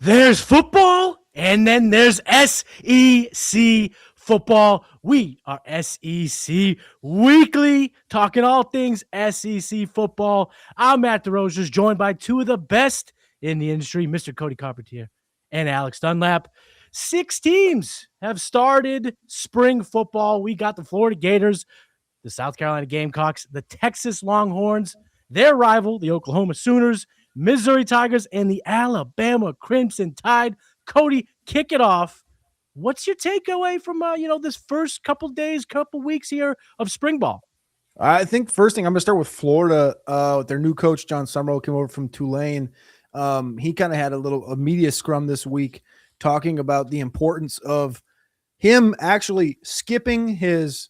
There's football, and then there's SEC football. We are SEC Weekly, talking all things SEC football. I'm Matt Desrosiers, joined by two of the best in the industry, Mr. Cody Carpentier and Alex Dunlap. 6 teams have started spring football. We got the Florida Gators, the South Carolina Gamecocks, the Texas Longhorns, their rival, the Oklahoma Sooners, Missouri Tigers, and the Alabama Crimson Tide. Cody, kick it off. What's your takeaway from this first couple days, couple weeks here of spring ball? I think first thing I'm going to start with Florida. Their new coach John Summerall came over from Tulane. He kind of had a media scrum this week talking about the importance of him actually skipping his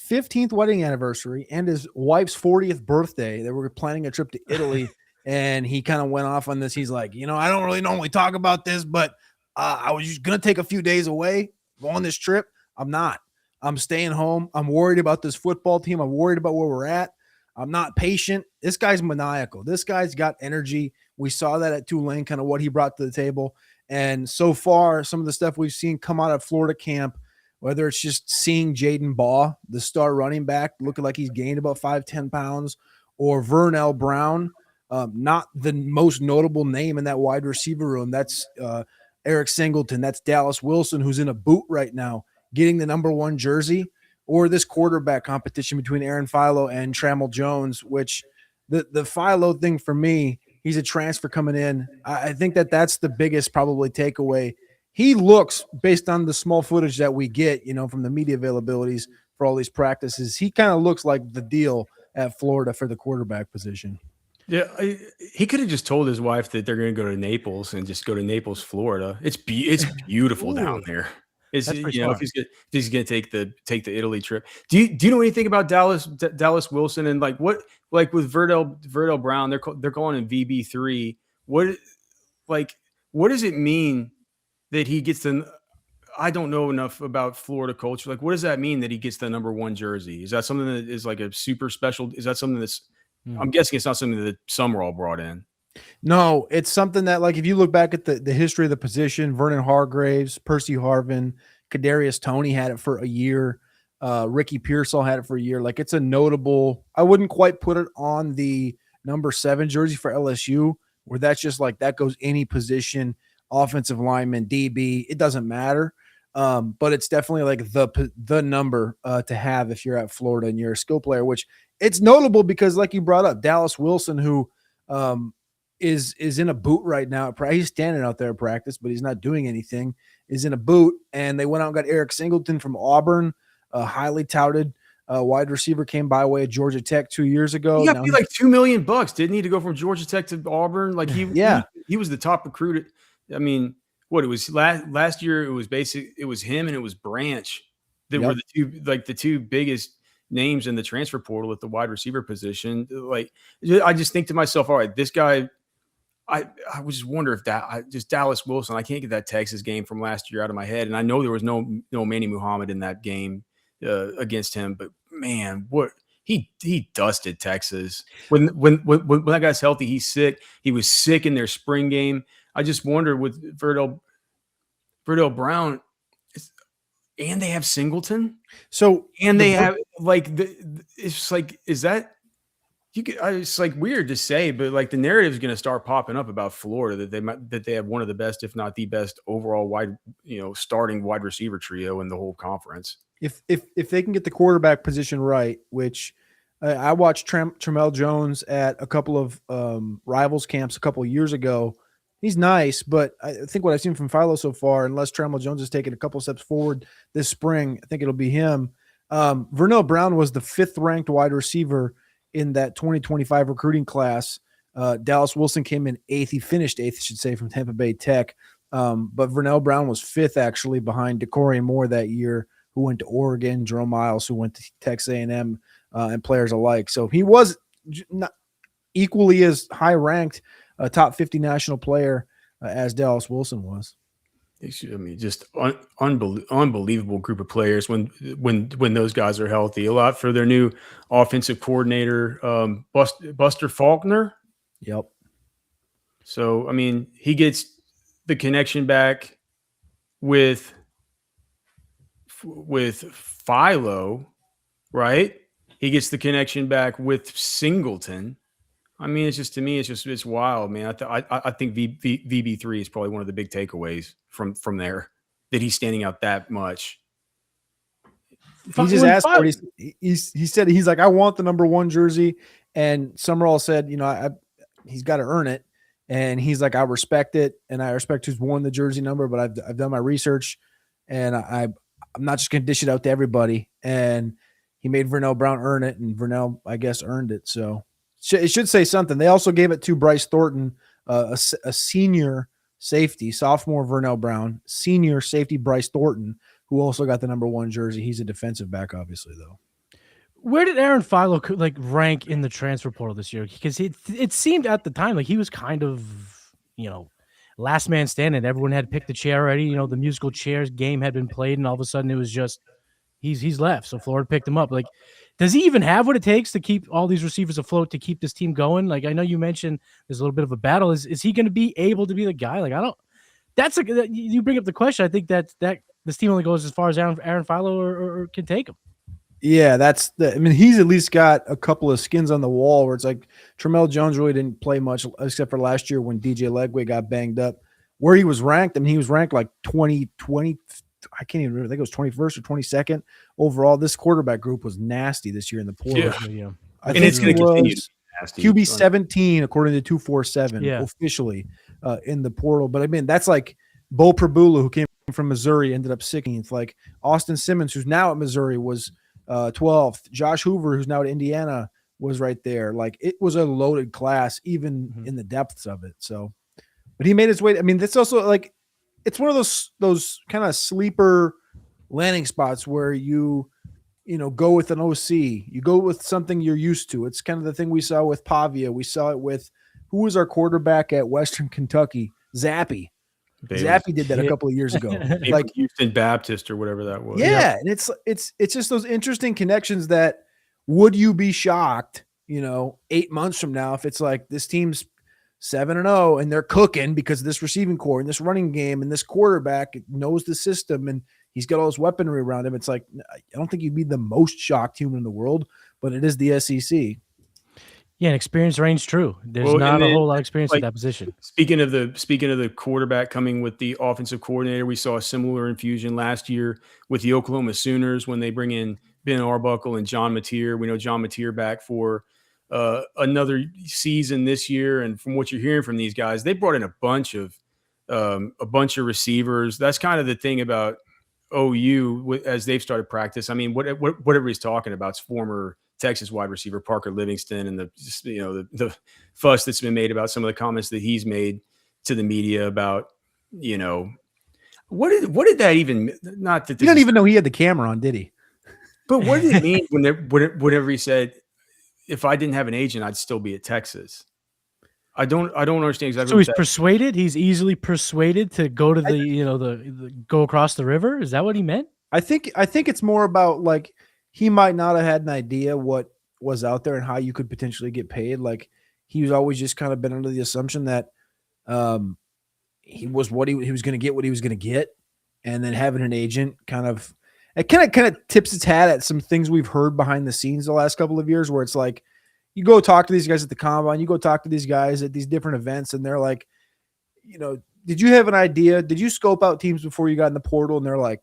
15th wedding anniversary and his wife's 40th birthday. They were planning a trip to Italy. And he kind of went off on this. He's like, I don't really normally talk about this, but I was just going to take a few days away on this trip. I'm not. I'm staying home. I'm worried about this football team. I'm worried about where we're at. I'm not patient. This guy's maniacal. This guy's got energy. We saw that at Tulane, kind of what he brought to the table. And so far, some of the stuff we've seen come out of Florida camp, whether it's just seeing Jaden Baugh, the star running back, looking like he's gained about 5-10 pounds, or Vernell Brown, not the most notable name in that wide receiver room. That's Eric Singleton. That's Dallas Wilson, who's in a boot right now, getting the number 1 jersey, or this quarterback competition between Aaron Philo and Trammell Jones, which the Philo thing for me, he's a transfer coming in. I think that's the biggest probably takeaway. He looks, based on the small footage that we get, from the media availabilities for all these practices, he kind of looks like the deal at Florida for the quarterback position. Yeah, he could have just told his wife that they're going to go to Naples and just go to Naples, Florida. It's beautiful down there. If he's going to take the Italy trip. Do you know anything about Dallas Wilson and like with Vernell Brown? They're calling him VB3. What does it mean that he gets the? I don't know enough about Florida culture. Like, what does that mean that he gets the number 1 jersey? Is that something that is like a super special? Is that something that's I'm guessing it's not something that Summerall brought in. No, it's something that, like, if you look back at the history of the position, Vernon Hargraves, Percy Harvin, Kadarius Toney had it for a year. Ricky Pearsall had it for a year. Like, it's a notable – I wouldn't quite put it on the number 7 jersey for LSU, where that's just like that goes any position, offensive lineman, DB. It doesn't matter. But it's definitely like the number to have if you're at Florida and you're a skill player, which – it's notable because, like you brought up, Dallas Wilson, who is in a boot right now. He's standing out there at practice, but he's not doing anything, is in a boot. And they went out and got Eric Singleton from Auburn, a highly touted wide receiver, came by way of Georgia Tech 2 years ago. He got paid like $2 million, didn't he, to go from Georgia Tech to Auburn? Like he was the top recruit. I mean, it was last year? It was him and it was Branch that were the two biggest names in the transfer portal at the wide receiver position. Like, I just think to myself, all right, this guy, I would just wonder if just Dallas Wilson, I can't get that Texas game from last year out of my head. And I know there was no Manny Muhammad in that game against him, but man, what he dusted Texas when that guy's healthy. He's sick. He was sick in their spring game. I just wonder with Vernell Brown, and they have Singleton. They have it's like, is that it's like weird to say, but like the narrative is going to start popping up about Florida that they have one of the best, if not the best, overall starting wide receiver trio in the whole conference. If they can get the quarterback position right, which I watched Trammell Jones at a couple of rivals camps a couple of years ago. He's nice, but I think what I've seen from Philo so far, unless Trammell Jones has taken a couple steps forward this spring, I think it'll be him. Vernell Brown was the 5th-ranked wide receiver in that 2025 recruiting class. Dallas Wilson came in 8th. He finished 8th, I should say, from Tampa Bay Tech. But Vernell Brown was 5th, actually, behind De'Corian Moore that year, who went to Oregon, Jerome Miles, who went to Texas A&M, and players alike. So he was not equally as high-ranked, a top 50 national player as Dallas Wilson was. I mean, just unbelievable group of players when those guys are healthy. A lot for their new offensive coordinator, Buster Faulkner. Yep. So, I mean, he gets the connection back with Philo, right? He gets the connection back with Singleton. I mean, it's wild, man. I think VB3 is probably one of the big takeaways from there, that he's standing out that much. He just asked for it. He said, he's like, I want the number 1 jersey. And Summerall said, he's got to earn it. And he's like, I respect it. And I respect who's worn the jersey number, but I've done my research, and I'm not just going to dish it out to everybody. And he made Vernell Brown earn it, and Vernell, I guess, earned it. So it should say something. They also gave it to Bryce Thornton, a senior safety, sophomore Vernell Brown, senior safety Bryce Thornton, who also got the number 1 jersey. He's a defensive back, obviously, though. Where did Aaron Philo rank in the transfer portal this year? Because it seemed at the time like he was kind of, last man standing. Everyone had picked the chair already. The musical chairs game had been played, and all of a sudden it was just he's left. So Florida picked him up. Like, does he even have what it takes to keep all these receivers afloat, to keep this team going? Like, I know you mentioned there's a little bit of a battle. Is he going to be able to be the guy? Like, you bring up the question. I think that this team only goes as far as Aaron Philo or can take him. Yeah, he's at least got a couple of skins on the wall where it's like Tramel Jones really didn't play much except for last year when DJ Legway got banged up. Where he was ranked, he was ranked like 20, I can't even remember. I think it was 21st or 22nd overall. This quarterback group was nasty this year in the portal. Yeah. I think it's going to continue. QB 17 according to 247 officially in the portal. But that's like Bo Prabula, who came from Missouri, ended up 16th. Like Austin Simmons, who's now at Missouri, was 12th. Josh Hoover, who's now at Indiana, was right there. Like, it was a loaded class, even in the depths of it. So, but he made his way. That's also like, it's one of those kind of sleeper landing spots where you go with an OC, you go with something you're used to. It's kind of the thing we saw with Pavia. We saw it with, who was our quarterback at Western Kentucky? Zappy. Zappy did that a couple of years ago, like Houston Baptist or whatever that was. Yeah, and it's just those interesting connections that, would you be shocked, 8 months from now, if it's like this team's 7-0 and they're cooking because of this receiving core and this running game and this quarterback knows the system and he's got all this weaponry around him. It's like, I don't think you'd be the most shocked human in the world, but it is the SEC. Yeah, and experience reigns true. There's not a whole lot of experience at that position. Speaking of the quarterback coming with the offensive coordinator, we saw a similar infusion last year with the Oklahoma Sooners when they bring in Ben Arbuckle and John Mateer. We know John Mateer back for another season this year, and from what you're hearing from these guys, they brought in a bunch of receivers. That's kind of the thing about OU as they've started practice. What everybody's talking about is former Texas wide receiver Parker Livingston, and the fuss that's been made about some of the comments that he's made to the media about, what did that even, not that you don't even know he had the camera on, did he? But what did it mean whenever he said, if I didn't have an agent, I'd still be at Texas? I don't understand exactly. So he's persuaded. He's easily persuaded to go to the go across the river. Is that what he meant? I think it's more about, like, he might not have had an idea what was out there and how you could potentially get paid. Like, he was always just kind of been under the assumption that he was going to get what he was going to get, and then having an agent kind of tips its hat at some things we've heard behind the scenes the last couple of years, where it's like, you go talk to these guys at the combine, you go talk to these guys at these different events, and they're like, did you have an idea? Did you scope out teams before you got in the portal? And they're like,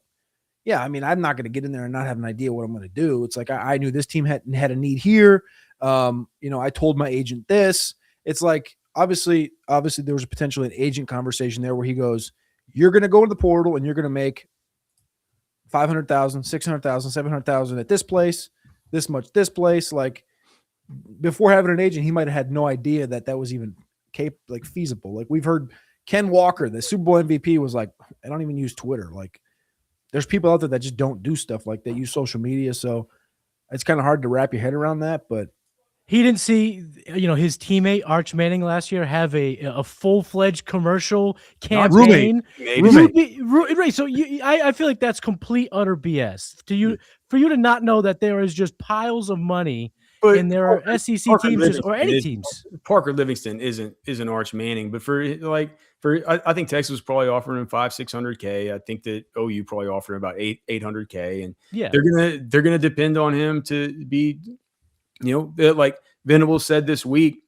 yeah, I'm not going to get in there and not have an idea what I'm going to do. It's like, I knew this team had a need here. I told my agent this. It's like, obviously there was potentially an agent conversation there where he goes, you're going to go into the portal and you're going to make $500,000, $600,000, $700,000 at this place, this much this place. Like, before having an agent, he might have had no idea that was even feasible. Like, we've heard Ken Walker, the Super Bowl MVP, was like, I don't even use Twitter. Like, there's people out there that just don't do stuff like that, use social media. So it's kind of hard to wrap your head around that. But he didn't see, his teammate Arch Manning last year have a full-fledged commercial campaign. Right. So I feel like that's complete utter BS. For you to not know that there is just piles of money, and there are SEC teams or any teams. Parker Livingston isn't Arch Manning, but for, like, I think Texas was probably offering him 500-600K. I think that OU probably offered him about 800K, and they're gonna depend on him to be, like Venables said this week,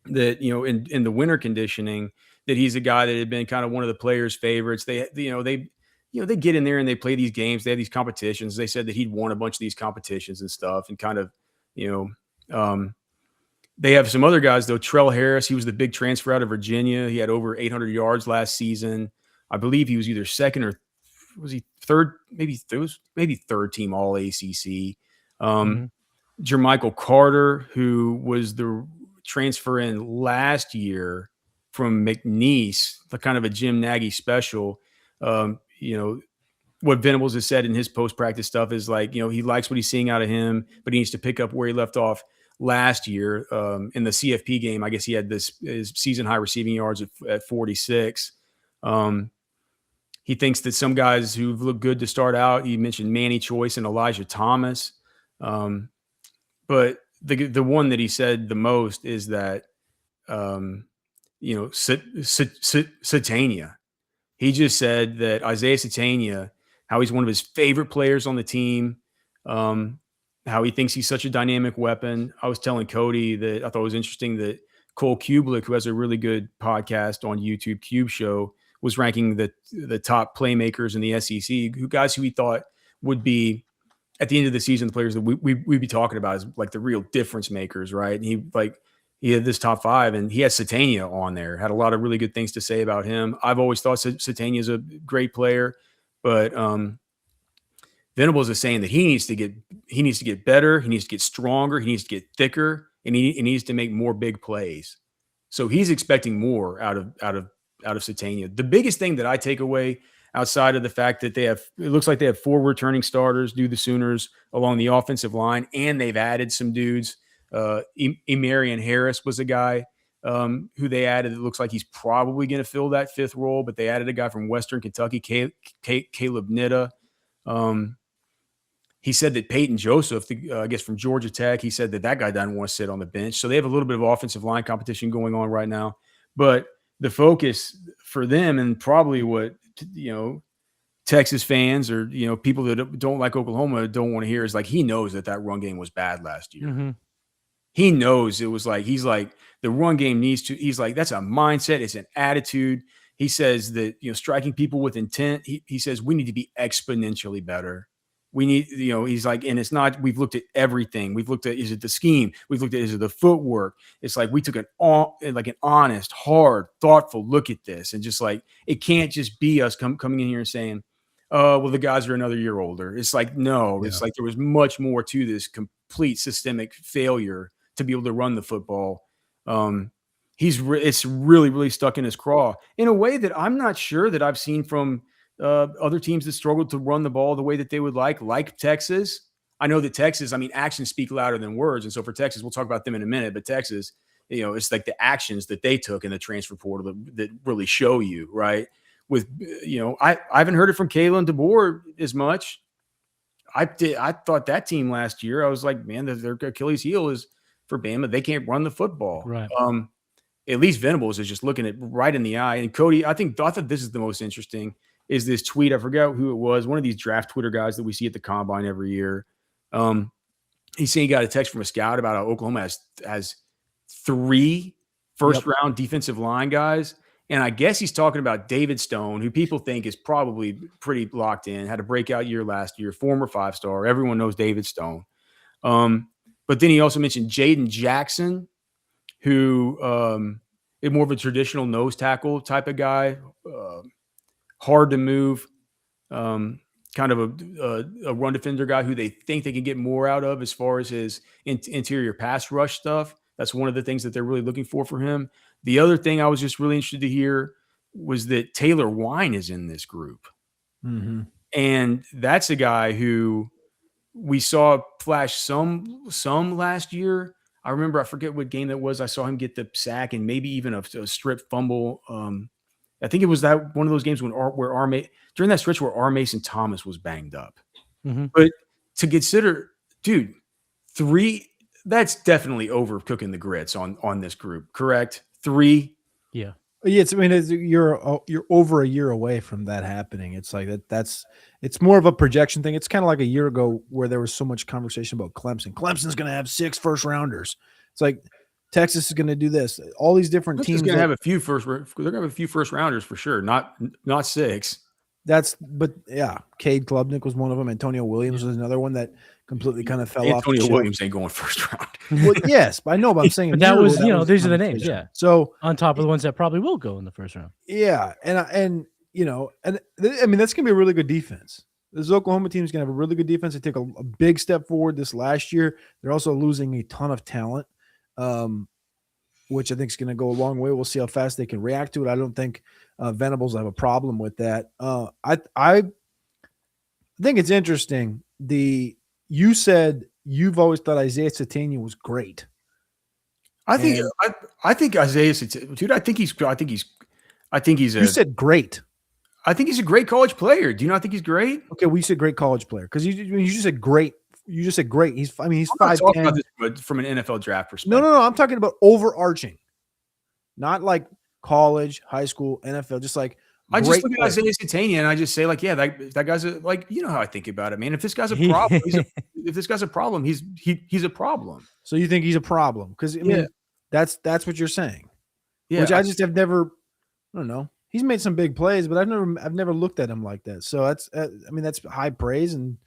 that in the winter conditioning, that he's a guy that had been kind of one of the players' favorites. They get in there and they play these games. They have these competitions. They said that he'd won a bunch of these competitions and stuff, and kind of, they have some other guys though. Trell Harris, he was the big transfer out of Virginia. He had over 800 yards last season. I believe he was either second or was he third? Maybe third team All ACC. Jermichael Carter, who was the transfer in last year from McNeese, the kind of a Jim Nagy special. What Venables has said in his post-practice stuff is like, he likes what he's seeing out of him, but he needs to pick up where he left off last year in the CFP game. I guess he had his season high receiving yards at 46. He thinks that some guys who've looked good to start out, he mentioned Manny Choice and Elijah Thomas. But the one that he said the most is that, Satania. He just said that Isaiah Satania, how he's one of his favorite players on the team, how he thinks he's such a dynamic weapon. I was telling Cody that I thought it was interesting that Cole Kublik, who has a really good podcast on YouTube, Cube Show, was ranking the top playmakers in the SEC, guys who he thought would be, at the end of the season, the players that we'd be talking about is like the real difference makers, right? And he had this top 5, and he had Satania on there, had a lot of really good things to say about him. I've always thought Satania is a great player, but Venables is saying that he needs to get better, he needs to get stronger, he needs to get thicker, and he needs to make more big plays. So he's expecting more out of Satania. The biggest thing that I take away, outside of the fact that it looks like they have 4 returning starters, the Sooners, along the offensive line, and they've added some dudes. Emarion Harris was a guy who they added. It looks like he's probably going to fill that 5th role, but they added a guy from Western Kentucky, Caleb Nitta. He said that Peyton Joseph, I guess from Georgia Tech, he said that guy doesn't want to sit on the bench. So they have a little bit of offensive line competition going on right now. But the focus for them, and probably what Texas fans or people that don't like Oklahoma don't want to hear, is like, he knows that run game was bad last year. Mm-hmm. He knows it was like, he's like, the run game needs to, he's like, that's a mindset, it's an attitude. He says that, striking people with intent, he says we need to be exponentially better. We need, he's like, and it's not, we've looked at everything. We've looked at, is it the scheme? We've looked at, is it the footwork? It's like, we took an honest, hard, thoughtful look at this. And just like, it can't just be us coming in here and saying, well, the guys are another year older. It's like, no, it's like, there was much more to this complete systemic failure to be able to run the football. It's really, really stuck in his craw in a way that I'm not sure that I've seen from other teams that struggled to run the ball the way that they would like Texas. I know that Texas, actions speak louder than words. And so for Texas, we'll talk about them in a minute, but Texas, it's like the actions that they took in the transfer portal that really show you, right? With, I haven't heard it from Kalen DeBoer as much. I thought that team last year, I was like, man, their Achilles heel is for Bama. They can't run the football. Right. At least Venables is just looking at right in the eye. And Cody, I thought this is the most interesting, is this tweet. I forgot who it was. One of these draft Twitter guys that we see at the combine every year. He's saying he got a text from a scout about how Oklahoma has 3 first-round defensive line guys. And I guess he's talking about David Stone, who people think is probably pretty locked in, had a breakout year last year, former 5-star. Everyone knows David Stone. But then he also mentioned Jaden Jackson, who is more of a traditional nose tackle type of guy, hard to move, kind of a run defender guy who they think they can get more out of as far as his interior pass rush stuff. That's one of the things that they're really looking for him. The other thing I was just really interested to hear was that Taylor Wine is in this group. Mm-hmm. And that's a guy who we saw flash some last year. I remember, I forget what game that was. I saw him get the sack and maybe even a strip fumble. I think it was that one of those games during that stretch where R. Mason Thomas was banged up. Mm-hmm. But to consider, dude, 3, that's definitely overcooking the grits on this group, correct? 3. Yeah. Yeah, you're over a year away from that happening. It's like it's more of a projection thing. It's kind of like a year ago where there was so much conversation about Clemson. Clemson's going to have 6 first rounders. It's like Texas is going to do this. All these different teams going to have a few first. They're going to have a few first rounders for sure. Not 6. But Cade Klubnik was one of them. Antonio Williams was another one that completely kind of fell off. Antonio Williams ain't going first round. Well, yes, but I know, but I'm saying but that was these are the names, yeah. So on top of the ones that probably will go in the first round. Yeah, and I mean that's gonna be a really good defense. This Oklahoma team is gonna have a really good defense. They took a big step forward this last year. They're also losing a ton of talent, which I think is gonna go a long way. We'll see how fast they can react to it. I don't think Venables have a problem with that. I think it's interesting. You said you've always thought Isaiah Satania was great. I think Isaiah, dude. I think he's. You said great. I think he's a great college player. Do you not think he's great? Okay, we said great college player because you just said great. You just said great. He's 5'10". About this from an NFL draft perspective. No. I'm talking about overarching, not like college, high school, NFL. Just like I just look at Isaiah Satania and I just say like, yeah, that guy's you know how I think about it, man. If this guy's a problem, he's a problem. So you think he's a problem? Because I mean, that's what you're saying. Yeah, which I just have never. I don't know. He's made some big plays, but I've never looked at him like that. So that's high praise and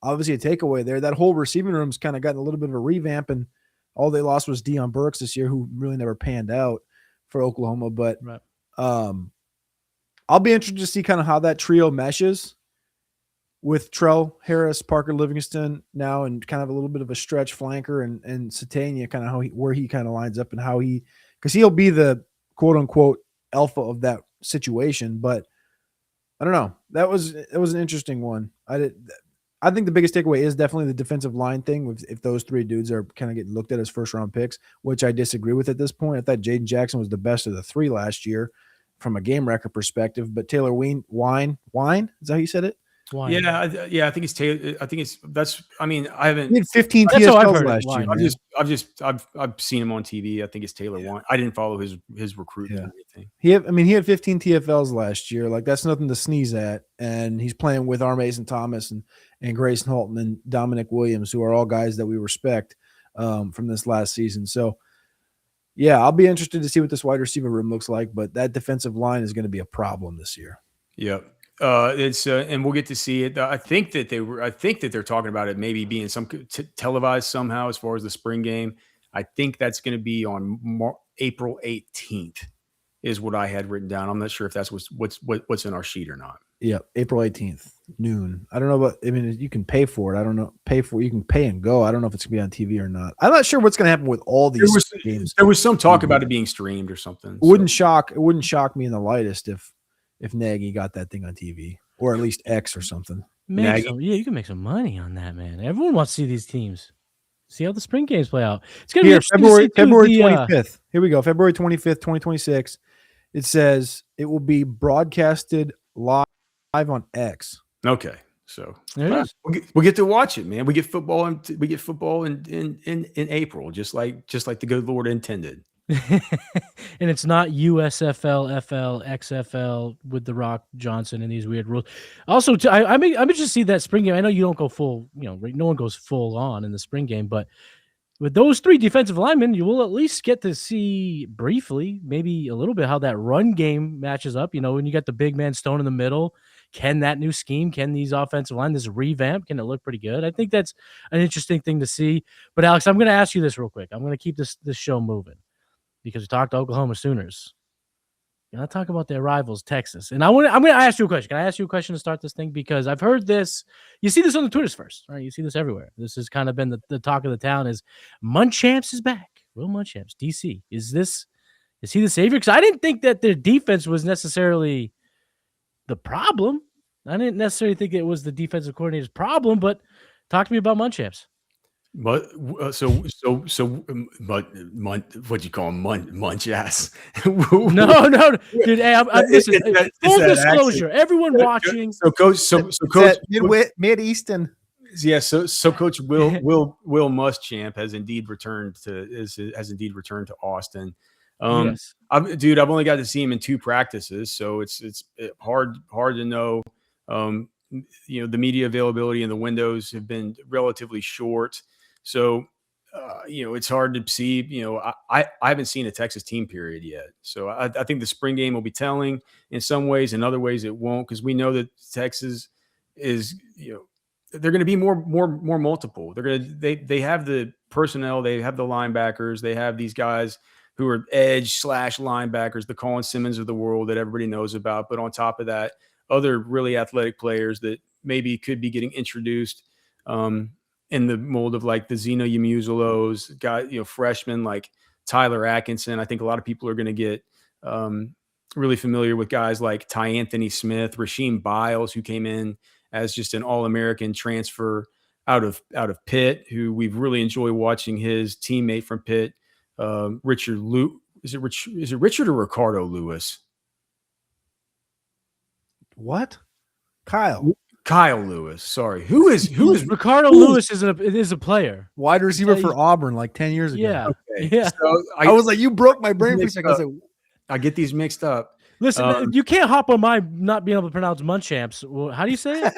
obviously a takeaway there. That whole receiving room's kind of gotten a little bit of a revamp, and all they lost was Deion Burks this year, who really never panned out for Oklahoma. But I'll be interested to see kind of how that trio meshes with Trell, Harris, Parker Livingston now, and kind of a little bit of a stretch flanker and Satania, kind of where he kind of lines up and how because he'll be the quote unquote alpha of that situation. But I don't know. It was an interesting one. I think the biggest takeaway is definitely the defensive line thing. If those 3 dudes are kind of getting looked at as first round picks, which I disagree with at this point. I thought Jaden Jackson was the best of the 3 last year from a game record perspective, but Taylor Wine, is that how you said it? Wine. Yeah. I think it's Taylor. I haven't. He had 15 TFLs last year. I've seen him on TV. I think it's Taylor Wine. I didn't follow his recruitment or anything. He had 15 TFLs last year. Like that's nothing to sneeze at. And he's playing with Armason Thomas and Grayson Holton and Dominic Williams, who are all guys that we respect from this last season. So yeah, I'll be interested to see what this wide receiver room looks like, but that defensive line is going to be a problem this year. Yep. It's and we'll get to see it. I think that they're talking about it maybe being some televised somehow as far as the spring game. I think that's going to be on April 18th is what I had written down. I'm not sure if that's what's in our sheet or not. Yeah, April 18th, noon. I don't know, but I mean, you can pay for it. I don't know. You can pay and go. I don't know if it's gonna be on TV or not. I'm not sure what's gonna happen with all these games. There was some talk about it being streamed or something. It wouldn't shock me in the lightest if Nagy got that thing on TV or at least X or something. You can make some money on that, man. Everyone wants to see these teams. See how the spring games play out. It's gonna be February 25th. Here we go. February 25th, 2026. It says it will be broadcasted live on X. Okay, so we'll get to watch it, man. We get football in April, just like the good Lord intended. And it's not USFL, FL, XFL with the Rock Johnson and these weird rules. Also, I'm interested to see that spring game. I know you don't go full, no one goes full on in the spring game, but with those 3 defensive linemen, you will at least get to see briefly, maybe a little bit, how that run game matches up. When you got the big man Stone in the middle, can that new scheme, can these offensive line, this revamp, can it look pretty good? I think that's an interesting thing to see. But Alex, I'm going to ask you this real quick. I'm going to keep this show moving because we talked to Oklahoma Sooners. I'll talk about their rivals, Texas. And I'm going to ask you a question. Can I ask you a question to start this thing? Because I've heard this. You see this on the Twitters first, right? You see this everywhere. This has kind of been the talk of the town is Munchamps is back. Will Munchamps, DC. Is he the savior? Because I didn't think that their defense was necessarily the problem. I didn't necessarily think it was the defensive coordinator's problem, but talk to me about Munchamps. But what you call him, munch ass? No, dude. Hey, listen. Full disclosure, everyone watching. So coach, Mid Eastern. Yeah, so Coach Will Muschamp has indeed returned to Austin. Yes. I've only got to see him in 2 practices, so it's hard to know. The media availability and the windows have been relatively short, so it's hard to see. I haven't seen a Texas team period yet, so I think the spring game will be telling in some ways. In other ways, it won't, because we know that Texas is they're going to be more multiple. They have the personnel, they have the linebackers, they have these guys who are edge / linebackers, the Colin Simmons of the world that everybody knows about. But on top of that, other really athletic players that maybe could be getting introduced in the mold of like the Zeno Yamuzelos, freshmen like Tyler Atkinson. I think a lot of people are going to get really familiar with guys like Ty Anthony Smith, Rasheem Biles, who came in as just an All-American transfer out of Pitt, who we've really enjoyed watching his teammate from Pitt, Richard Lewis. Is it Richard or Ricardo Lewis? What? Kyle Lewis. Sorry. Who is Ricardo Lewis is a player. Wide receiver for Auburn like 10 years ago. Yeah. Okay. Yeah. So I was like, you broke my brain for a second. I was like, I get these mixed up. Listen, you can't hop on my not being able to pronounce Munchamps. Well, how do you say it?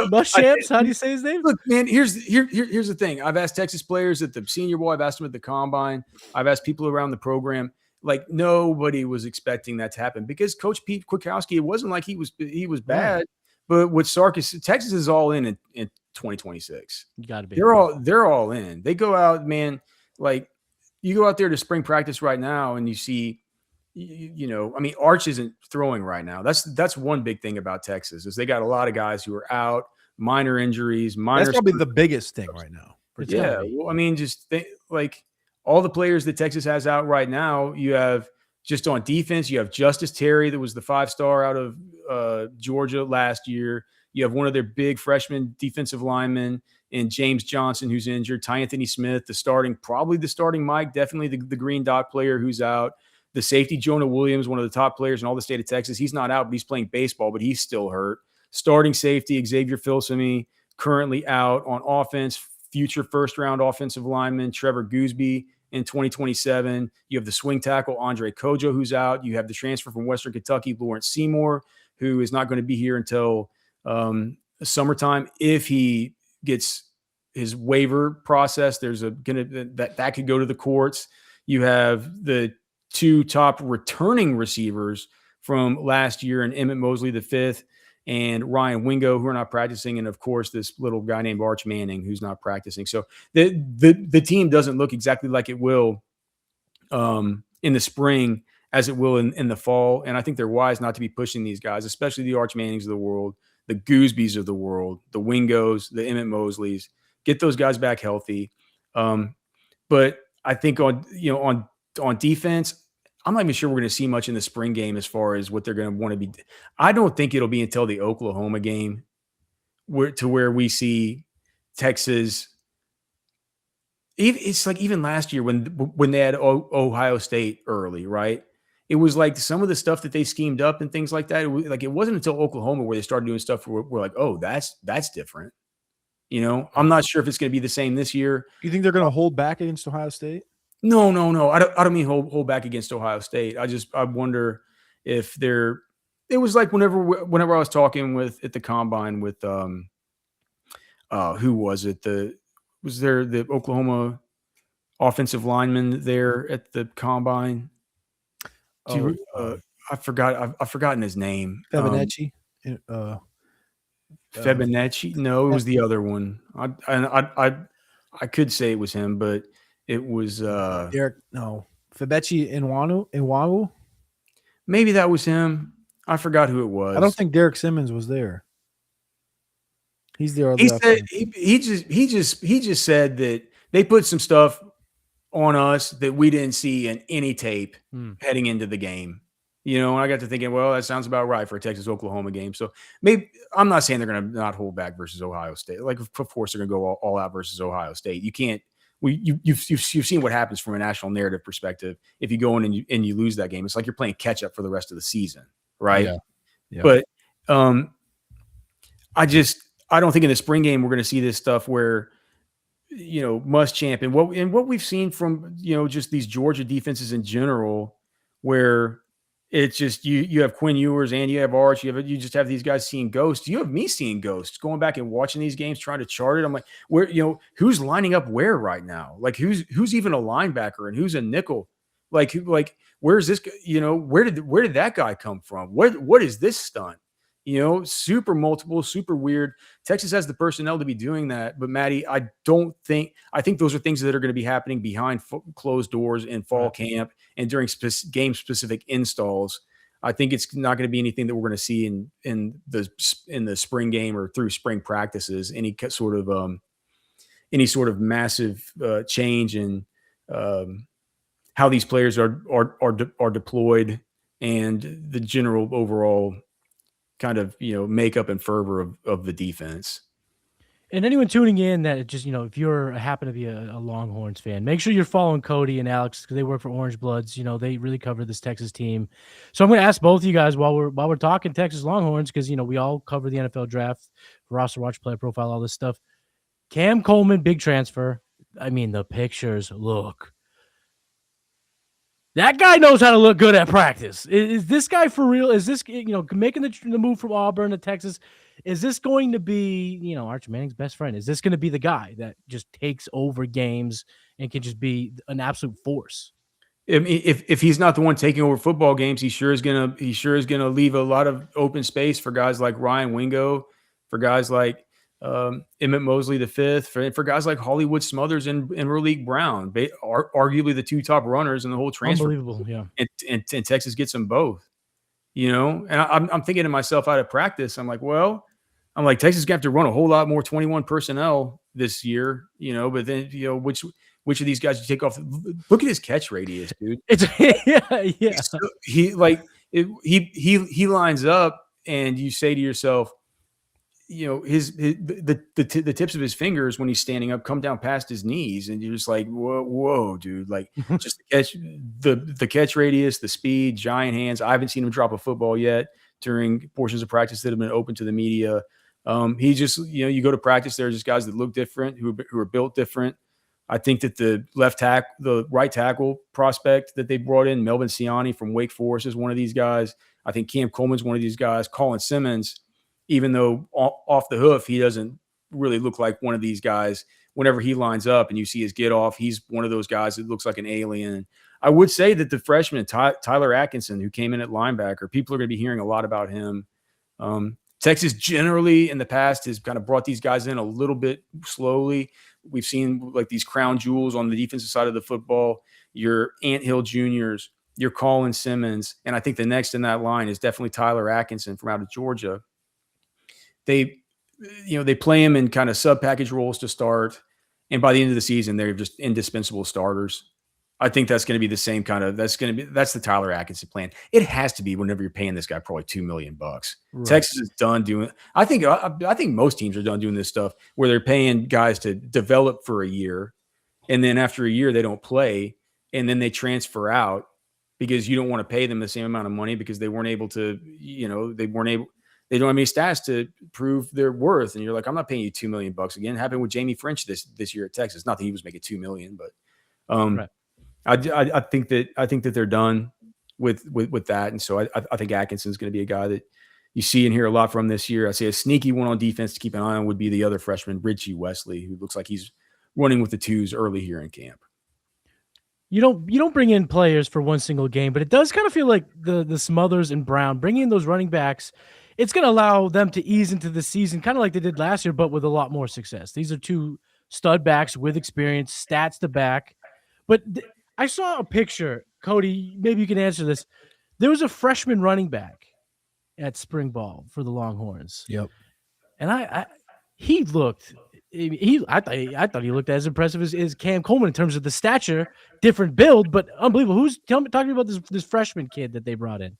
Munchamps? How do you say his name? Look, man, here's the thing. I've asked Texas players at the Senior Bowl. I've asked them at the Combine. I've asked people around the program. Like, nobody was expecting that to happen, because Coach Pete Kwiatkowski, it wasn't like he was bad. But with Sarkis, Texas is all in 2026. You got to be. They're all in. They go out, man. Like, you go out there to spring practice right now and you see, Arch isn't throwing right now. That's one big thing about Texas, is they got a lot of guys who are out, minor injuries, That's probably the biggest thing right now. Yeah. Well, just think, like, all the players that Texas has out right now, you have just on defense, you have Justice Terry, that was the 5-star out of Georgia last year. You have one of their big freshman defensive linemen and James Johnson, who's injured. Ty Anthony Smith, probably the starting Mike, definitely the green dot player who's out. The safety, Jonah Williams, one of the top players in all the state of Texas. He's not out, but he's playing baseball, but he's still hurt. Starting safety, Xavier Filsaime, currently out. On offense, future first-round offensive lineman Trevor Gooseby in 2027. You have the swing tackle, Andre Kojo, who's out. You have the transfer from Western Kentucky, Lawrence Seymour, who is not going to be here until summertime. If he gets his waiver process, that could go to the courts. You have the 2 top returning receivers from last year, and Emmett Mosley V and Ryan Wingo, who are not practicing, and of course this little guy named Arch Manning, who's not practicing. So the team doesn't look exactly like it will in the spring as it will in the fall. And I think they're wise not to be pushing these guys, especially the Arch Mannings of the world, the Goosebys of the world, the Wingos, the Emmett Mosleys. Get those guys back healthy. But I think on defense, I'm not even sure we're going to see much in the spring game as far as what they're going to want to be. I don't think it'll be until the Oklahoma game where we see Texas. It's like even last year when they had Ohio State early, right? It was like some of the stuff that they schemed up and things like that. It wasn't until Oklahoma where they started doing stuff where we're like, oh, that's different. I'm not sure if it's going to be the same this year. You think they're going to hold back against Ohio State? No. I don't mean hold back against Ohio State. I wonder if they're. It was like whenever I was talking at the Combine with who was it? Was there the Oklahoma offensive lineman there at the Combine? I've forgotten his name. Fibonacci. Fibonacci? No, it was the other one. I could say it was him, but it was Derek. No, Fibonacci Inwanu. Maybe that was him. I forgot who it was. I don't think Derek Simmons was there. He's the other. He said he just said that they put some stuff on us that we didn't see in any tape heading into the game. And I got to thinking, well, that sounds about right for a Texas-Oklahoma game. So maybe I'm not saying they're going to not hold back versus Ohio State. Like, of course, they're going to go all out versus Ohio State. You can't. You've seen what happens from a national narrative perspective if you go in and you lose that game. It's like you're playing catch up for the rest of the season, right? Yeah. But I don't think in the spring game we're going to see this stuff where Muschamp and what we've seen from, just these Georgia defenses in general, where it's just you have Quinn Ewers and you have Arch, you just have these guys seeing ghosts. You have me seeing ghosts, going back and watching these games, trying to chart it. I'm like, where, who's lining up where right now? Like who's even a linebacker and who's a nickel? Like where's this? Where did that guy come from? What is this stunt? Super multiple, super weird. Texas has the personnel to be doing that, but Maddie, I think those are things that are going to be happening behind closed doors in fall camp and during game specific installs. I think it's not going to be anything that we're going to see in the spring game or through spring practices. Any sort of massive change in how these players are deployed and the general overall kind of, makeup and fervor of the defense. And anyone tuning in that just, if you're happen to be a Longhorns fan, make sure you're following Cody and Alex because they work for Orange Bloods. They really cover this Texas team. So I'm going to ask both of you guys while we're talking Texas Longhorns, because, we all cover the NFL draft, roster watch, player profile, all this stuff. Cam Coleman, big transfer. I mean, the pictures look. That guy knows how to look good at practice. Is this guy for real? Is this, making the move from Auburn to Texas? Is this going to be, Arch Manning's best friend? Is this going to be the guy that just takes over games and can just be an absolute force? If he's not the one taking over football games, he sure is gonna leave a lot of open space for guys like Ryan Wingo, for guys like Emmett Mosley V, for guys like Hollywood Smothers and Raleek Brown, arguably the two top runners in the whole transfer. Unbelievable, yeah. And Texas gets them both, And I'm thinking to myself out of practice, I'm like, Texas is going to have to run a whole lot more 21 personnel this year, But then, which of these guys you take off? Look at his catch radius, dude. It's yeah. So he lines up, and you say to yourself, the tips of his fingers when he's standing up come down past his knees, and you're just like, whoa, dude! Like just the catch radius, the speed, giant hands. I haven't seen him drop a football yet during portions of practice that have been open to the media. He just, you go to practice, there's just guys that look different, who are built different. I think that the right tackle prospect that they brought in, Melvin Siani from Wake Forest, is one of these guys. I think Cam Coleman's one of these guys. Colin Simmons, even though off the hoof, he doesn't really look like one of these guys. Whenever he lines up and you see his get off, he's one of those guys that looks like an alien. I would say that the freshman, Tyler Atkinson, who came in at linebacker, people are going to be hearing a lot about him. Texas generally in the past has kind of brought these guys in a little bit slowly. We've seen like these crown jewels on the defensive side of the football, your Anthill Juniors, your Colin Simmons, and I think the next in that line is definitely Tyler Atkinson from out of Georgia. They play him in kind of sub-package roles to start, and by the end of the season, they're just indispensable starters. I think that's going to be the same kind of. That's the Tyler Atkinson plan. It has to be whenever you're paying this guy probably $2 million. Right. Texas is done doing. I think most teams are done doing this stuff where they're paying guys to develop for a year, and then after a year they don't play, and then they transfer out because you don't want to pay them the same amount of money because they weren't able to. They don't have any stats to prove their worth, and you're like, I'm not paying you $2 million again. It happened with Jamie French this year at Texas. Not that he was making $2 million, but. Right. I think that they're done with that, and so I think Atkinson's going to be a guy that you see and hear a lot from this year. I say a sneaky one on defense to keep an eye on would be the other freshman, Richie Wesley, who looks like he's running with the twos early here in camp. You don't bring in players for one single game, but it does kind of feel like the Smothers and Brown bringing in those running backs. It's going to allow them to ease into the season, kind of like they did last year, but with a lot more success. These are two stud backs with experience, stats to back, but. I saw a picture, Cody, maybe you can answer this. There was a freshman running back at spring ball for the Longhorns. Yep. And I thought he looked as impressive as Cam Coleman in terms of the stature, different build, but unbelievable. Talking about this freshman kid that they brought in.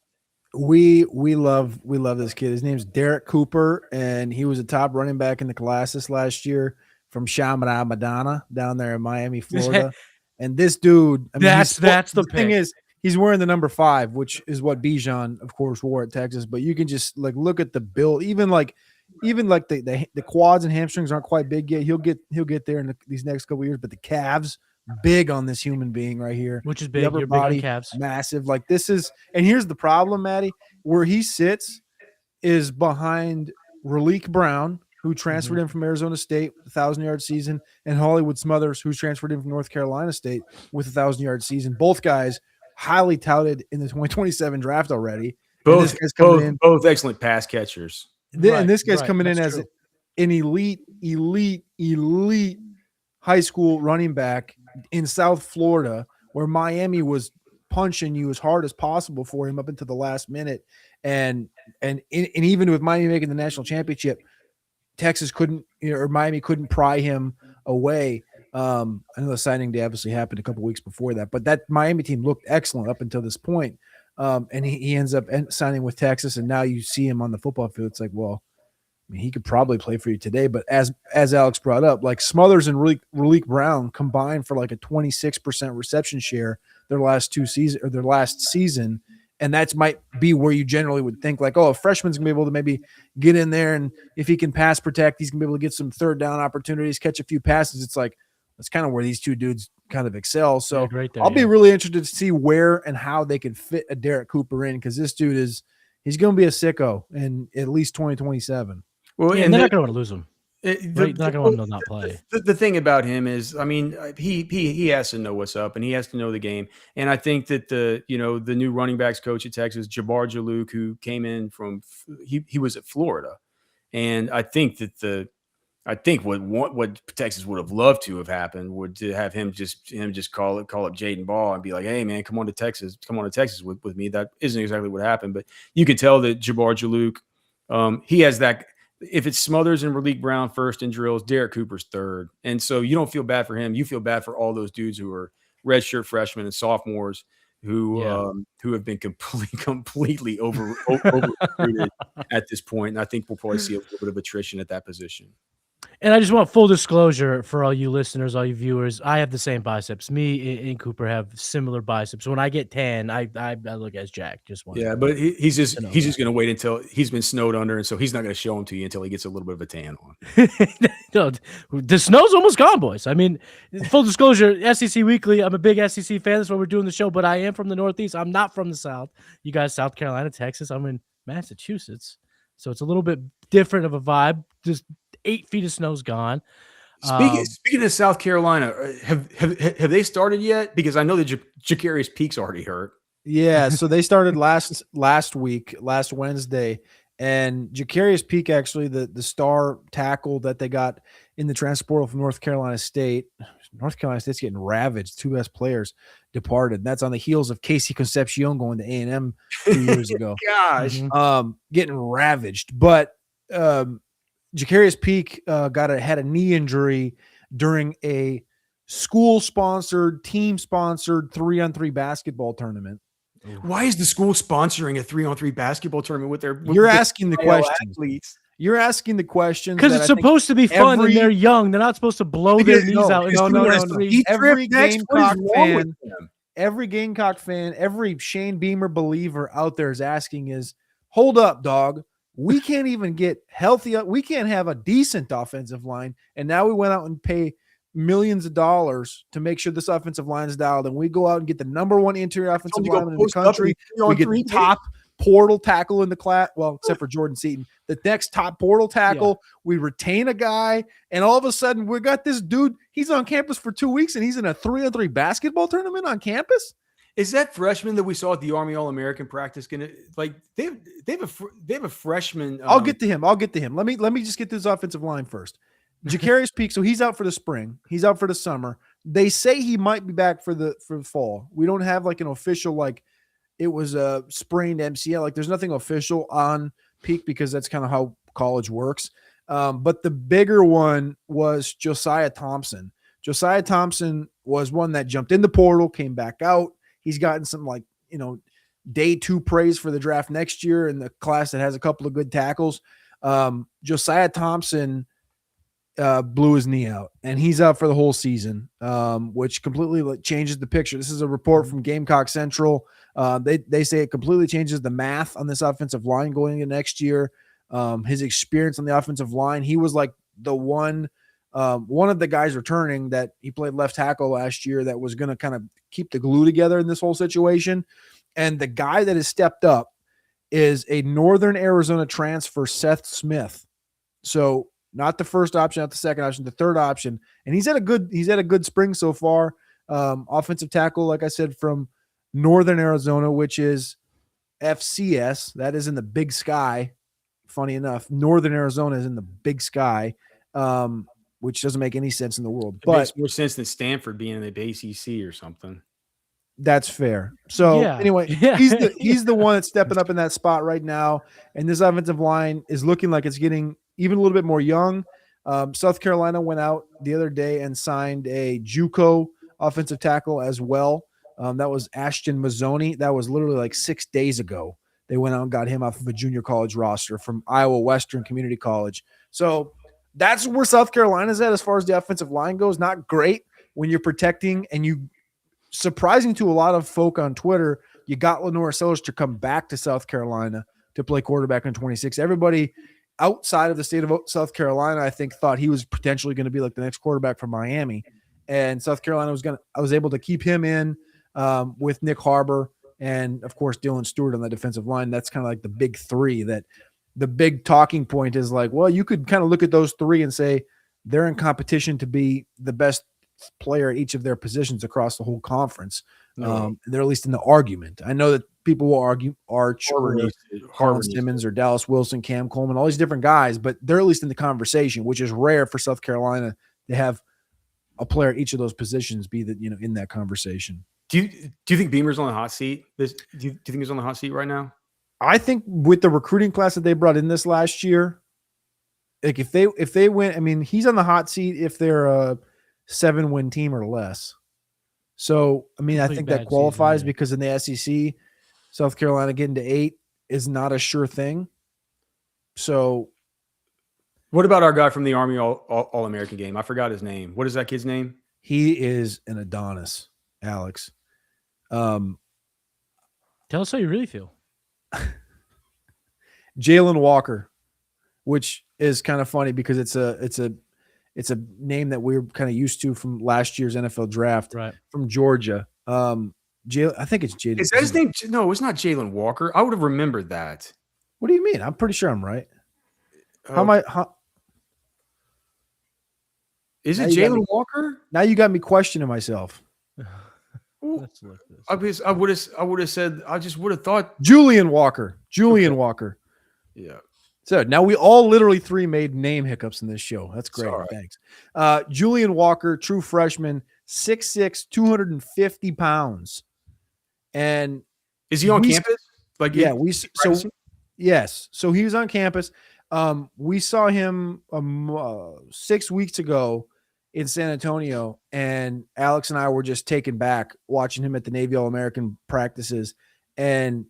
We love this kid. His name's Derek Cooper, and he was a top running back in the classes last year from Chaminade Madonna down there in Miami, Florida. And this dude, that's the thing is, he's wearing the number 5, which is what Bijan, of course, wore at Texas. But you can just like look at the build, even like even like the quads and hamstrings aren't quite big yet. He'll get there in these next couple of years. But the calves, big on this human being right here, which is the big. upper You're body, big on calves. massive. Like this is, and here's the problem, Maddie, where he sits is behind Raleek Brown, who transferred in from Arizona State with a 1,000-yard season, and Hollywood Smothers, who's transferred in from North Carolina State with a 1,000-yard season. Both guys highly touted in the 2027 draft already. Both excellent pass catchers. And this guy's coming in as an elite high school running back in South Florida, where Miami was punching you as hard as possible for him up until the last minute. And even with Miami making the national championship, Texas couldn't, or Miami couldn't pry him away. I know the signing day obviously happened a couple weeks before that, but that Miami team looked excellent up until this point. And he ends up signing with Texas, and now you see him on the football field. It's like, well, I mean, he could probably play for you today, but as Alex brought up, like Smothers and Raleek Brown combined for like a 26% reception share their last season. And that might be where you generally would think like, oh, a freshman's gonna be able to maybe get in there, and if he can pass protect, he's gonna be able to get some third down opportunities, catch a few passes. It's like that's kind of where these two dudes kind of excel. So I'll be really interested to see where and how they can fit a Derek Cooper in, because this dude he's going to be a sicko in at least 2027. Well, and they're not going to want to lose him. They're not going to want to not play. The thing about him is, I mean, he has to know what's up, and he has to know the game. And I think that the new running backs coach at Texas, Jabbar Jalouk, who came in from he was at Florida, and I think that what Texas would have loved to have happened would to have him just call up Jaden Ball and be like, hey man, come on to Texas with me. That isn't exactly what happened, but you could tell that Jabbar Jalouk, he has that. If it's Smothers and Raleek Brown first in drills, Derek Cooper's third. And so you don't feel bad for him. You feel bad for all those dudes who are redshirt freshmen and sophomores who have been completely over recruited at this point. And I think we'll probably see a little bit of attrition at that position. And I just want full disclosure for all you listeners, all you viewers. I have the same biceps. Me and Cooper have similar biceps. When I get tan, I look as Jack. But he's just going to wait until he's been snowed under, and so he's not going to show them to you until he gets a little bit of a tan on. No, the snow's almost gone, boys. I mean, full disclosure, SEC Weekly. I'm a big SEC fan. That's why we're doing the show. But I am from the Northeast. I'm not from the South. You guys, South Carolina, Texas. I'm in Massachusetts, so it's a little bit different of a vibe. Just 8 feet of snow's gone. Speaking of South Carolina, have they started yet? Because I know that Jacarius Peak's already hurt. Yeah, so they started last Wednesday, and Jacarius Peak, actually the star tackle that they got in the transfer portal from North Carolina State. North Carolina State's getting ravaged. 2 best players departed. That's on the heels of Casey Concepcion going to A&M 2 years ago. Gosh, getting ravaged, but. Jacarius Peak had a knee injury during a school-sponsored, team-sponsored 3-on-3 basketball tournament. Why is the school sponsoring a 3-on-3 basketball tournament with their? You're asking the questions. You're asking the questions because it's supposed to be fun and they're young. They're not supposed to blow their knees out. No. Every Gamecock fan, every Shane Beamer believer out there is asking is, hold up, dog. We can't even get healthy. We can't have a decent offensive line. And now we went out and pay millions of dollars to make sure this offensive line is dialed. And we go out and get the number 1 interior offensive lineman in the country. We get the top portal tackle in the class. Well, except for Jordan Seaton, the next top portal tackle. Yeah. We retain a guy. And all of a sudden we got this dude. He's on campus for 2 weeks and he's in a 3-on-3 basketball tournament on campus. Is that freshman that we saw at the Army All-American practice gonna they have a freshman? I'll get to him. Let me just get this offensive line first. Jacarius Peak. So he's out for the spring. He's out for the summer. They say he might be back for the fall. We don't have like an official it was a sprained MCL. There's nothing official on Peak because that's kind of how college works. But the bigger one was Josiah Thompson. Josiah Thompson was one that jumped in the portal, came back out. He's gotten some day 2 praise for the draft next year in the class that has a couple of good tackles. Josiah Thompson blew his knee out, and he's out for the whole season, which completely changes the picture. This is a report from Gamecock Central. They say it completely changes the math on this offensive line going into next year. his experience on the offensive line. He was like the one of the guys returning that he played left tackle last year that was going to kind of keep the glue together in this whole situation. And the guy that has stepped up is a Northern Arizona transfer, Seth Smith. So not the first option, not the second option, the third option. And he's had a good spring so far. Offensive tackle, like I said, from Northern Arizona, which is FCS. That is in the Big Sky. Funny enough, Northern Arizona is in the Big Sky, which doesn't make any sense in the world. It but makes more sense than Stanford being in the ACC or something. That's fair. So anyway, he's the one that's stepping up in that spot right now. And this offensive line is looking like it's getting even a little bit more young. South Carolina went out the other day and signed a JUCO offensive tackle as well. That was Ashton Mazzoni. That was literally like 6 days ago. They went out and got him off of a junior college roster from Iowa Western Community College. So that's where South Carolina's at as far as the offensive line goes. Not great when you're protecting and you, surprising to a lot of folk on Twitter, you got Lenore Sellers to come back to South Carolina to play quarterback in 26. Everybody outside of the state of South Carolina, I think, thought he was potentially going to be like the next quarterback from Miami. And South Carolina I was able to keep him in with Nick Harbor and, of course, Dylan Stewart on the defensive line. That's kind of like the big three. That the big talking point is like, well, you could kind of look at those three and say they're in competition to be the best player at each of their positions across the whole conference. They're at least in the argument. I know that people will argue Arch or Harlan Simmons or Dallas Wilson, Cam Coleman, all these different guys, but they're at least in the conversation, which is rare for South Carolina to have a player at each of those positions be that, in that conversation. Do you think Beamer's on the hot seat? Do you think he's on the hot seat right now? I think with the recruiting class that they brought in this last year, like if they win, I mean, he's on the hot seat if they're a 7-win team or less. So, I mean, I think that qualifies because in the SEC, South Carolina getting to 8 is not a sure thing. So, what about our guy from the Army All-American game? I forgot his name. What is that kid's name? He is an Adonis, Alex. Tell us how you really feel. Jalen Walker, which is kind of funny because it's a name that we're kind of used to from last year's NFL draft, right? From Georgia. I think it's Jalen. Is that his name? No, it's not Jalen Walker. I would have remembered that. What do you mean? I'm pretty sure I'm right. Is it Jalen Walker? Now you got me questioning myself. Let's look this. I would have said. I just would have thought Julian Walker. Walker. Yeah. So now we all literally 3 made name hiccups in this show. That's great. Sorry. Thanks. Julian Walker, true freshman, 6'6", 250 pounds. And is he on campus? Yes. So he was on campus. We saw him 6 weeks ago in San Antonio, and Alex and I were just taken back watching him at the Navy All-American practices. And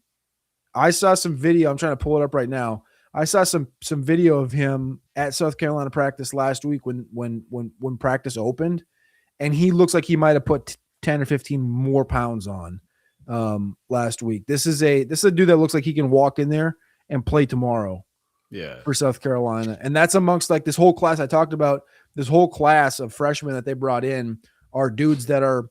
I saw some video. I'm trying to pull it up right now. I saw some video of him at South Carolina practice last week when practice opened, and he looks like he might have put 10 or 15 more pounds on last week. This is a dude that looks like he can walk in there and play tomorrow. Yeah, for South Carolina. And that's amongst like this whole class I talked about. This whole class of freshmen that they brought in are dudes that are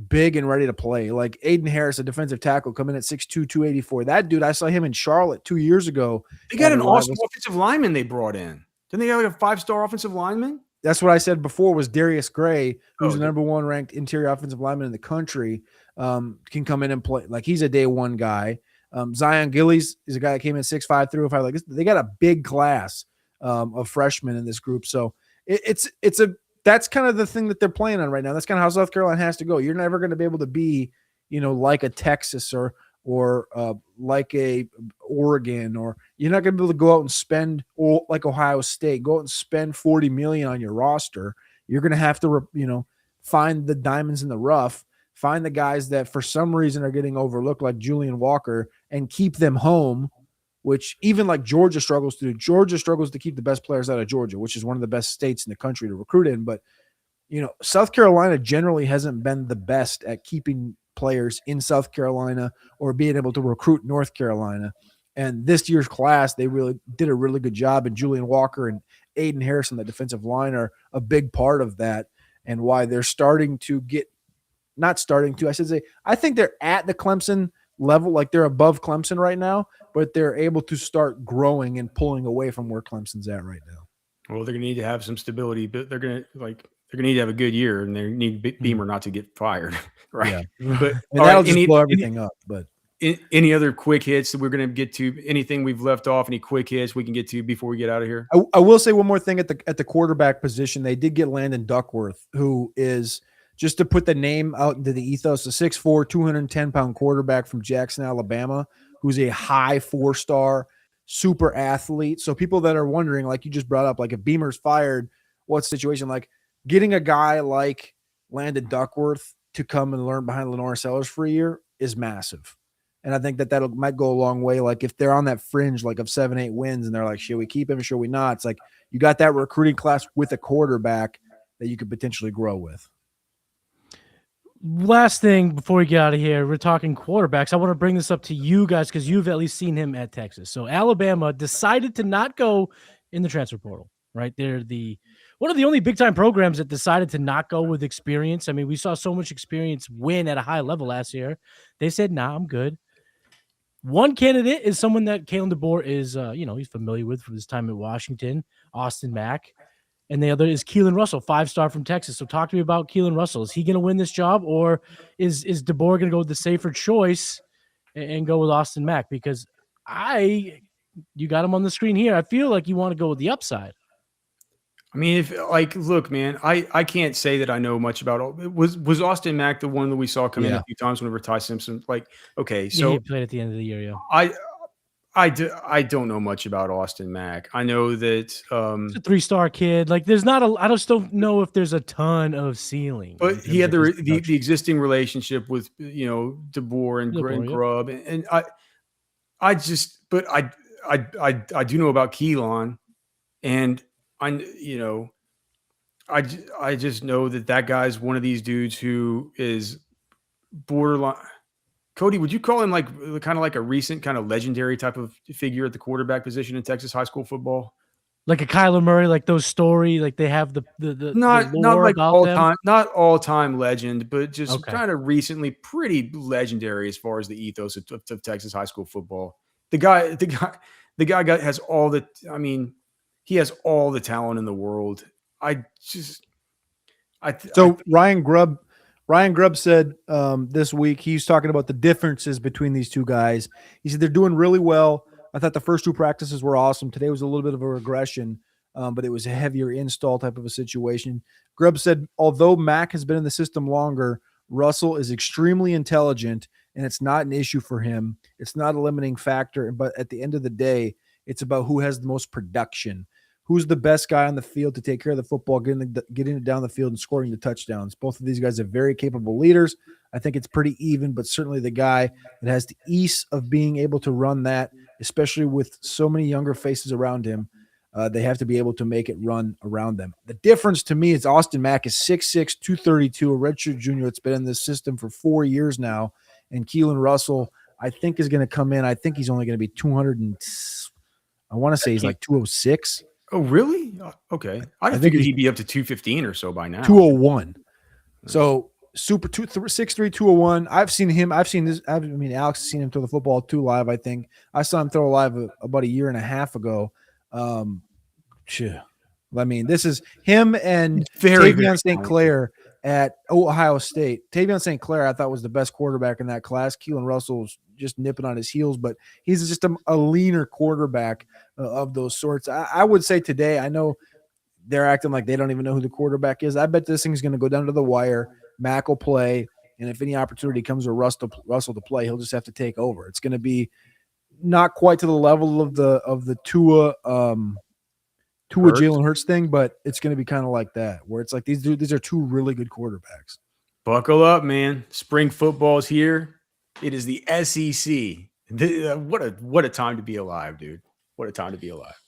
big and ready to play. Like Aiden Harris, a defensive tackle, coming at 6'2", 284. That dude, I saw him in Charlotte 2 years ago. They got an awesome offensive lineman they brought in. Didn't they have a 5-star offensive lineman? That's what I said before was Darius Gray, who's the number 1 ranked interior offensive lineman in the country, can come in and play. Like he's a day 1 guy. Zion Gillies is a guy that came in 6'5", 305. Like they got a big class of freshmen in this group. So that's kind of the thing that they're playing on right now. That's kind of how South Carolina has to go. You're never going to be able to be, like a Texas or like a Oregon, or you're not going to be able to go out and spend, or like Ohio State, go out and spend $40 million on your roster. You're going to have to, find the diamonds in the rough, find the guys that for some reason are getting overlooked, like Julian Walker, and keep them home, which even like Georgia struggles to do. Georgia struggles to keep the best players out of Georgia, which is one of the best states in the country to recruit in. But, South Carolina generally hasn't been the best at keeping players in South Carolina or being able to recruit North Carolina. And this year's class, they really did a really good job. And Julian Walker and Aiden Harrison, the defensive line, are a big part of that, and why they're starting to get – not starting to, I should say – I think they're at the Clemson level, like they're above Clemson right now, but they're able to start growing and pulling away from where Clemson's at right now. Well, they're going to need to have some stability, but they're going to need to have a good year, and they need Beamer not to get fired, right? Yeah. But and that'll just blow everything up. But any other quick hits that we're going to get to? Anything we've left off? Any quick hits we can get to before we get out of here? I will say one more thing at the quarterback position. They did get Landon Duckworth, who is, just to put the name out into the ethos, a 6'4", 210-pound quarterback from Jackson, Alabama, who's a high 4-star super athlete. So people that are wondering, like you just brought up, like if Beamer's fired, what's the situation? Like getting a guy like Landon Duckworth to come and learn behind Lenore Sellers for a year is massive. And I think that might go a long way. Like if they're on that fringe, like of 7-8 wins, and they're like, should we keep him? Should we not? It's like you got that recruiting class with a quarterback that you could potentially grow with. Last thing before we get out of here, we're talking quarterbacks. I want to bring this up to you guys because you've at least seen him at Texas. So Alabama decided to not go in the transfer portal, right? They're one of the only big-time programs that decided to not go with experience. I mean, we saw so much experience win at a high level last year. They said, nah, I'm good. One candidate is someone that Kalen DeBoer is, he's familiar with from his time at Washington, Austin Mack. And the other is Keelan Russell, 5-star from Texas. So talk to me about Keelan Russell. Is he going to win this job, or is DeBoer going to go with the safer choice and go with Austin Mack? Because you got him on the screen here. I feel like you want to go with the upside. I mean, look, man, I can't say that I know much about it. Was Austin Mack the one that we saw come in a few times whenever Ty Simpson? Like, okay, so he played at the end of the year. Yeah, I don't know much about Austin Mack. I know that he's a 3-star kid. Like, there's not I just don't know if there's a ton of ceiling. But he had the existing relationship with DeBoer and Grubb, and I do know about Keelan, and I just know that guy's one of these dudes who is borderline. Cody, would you call him like kind of like a recent kind of legendary type of figure at the quarterback position in Texas high school football? Like a Kyler Murray, like those story, like they have the not like all time, not all time legend, but just kind of recently pretty legendary as far as the ethos of Texas high school football. The guy has all the. I mean, he has all the talent in the world. Ryan Grubb said this week, he's talking about the differences between these two guys. He said they're doing really well. I thought the first 2 practices were awesome. Today was a little bit of a regression, but it was a heavier install type of a situation. Grubb said, although Mack has been in the system longer, Russell is extremely intelligent, and it's not an issue for him. It's not a limiting factor, but at the end of the day, it's about who has the most production. Who's the best guy on the field to take care of the football, getting it down the field and scoring the touchdowns. Both of these guys are very capable leaders. I think it's pretty even, but certainly the guy that has the ease of being able to run that, especially with so many younger faces around him, they have to be able to make it run around them. The difference to me is Austin Mack is 6'6", 232, a redshirt junior that's been in this system for 4 years now. And Keelan Russell, I think, is going to come in. I think he's only going to be 200 and I want to say he's like 206. Oh, really? Okay. I think he'd be up to 215 or so by now. 201. So super 6'3", 201. I've seen him. Alex has seen him throw the football too live, I think. I saw him throw live about a year and a half ago. I mean, this is him and Tavion St. Clair at Ohio State. Tavion St. Clair, I thought, was the best quarterback in that class. Keelan Russell's just nipping on his heels, but he's just a leaner quarterback of those sorts. I would say today, I know they're acting like they don't even know who the quarterback is. I bet this thing's going to go down to the wire. Mack will play, and if any opportunity comes for Russell to play, he'll just have to take over. It's going to be not quite to the level of the Tua Jalen Hurts thing, but it's going to be kind of like that, where it's like these are 2 really good quarterbacks. Buckle up, man. Spring football's here. It is the SEC. What a time to be alive, dude. What a time to be alive.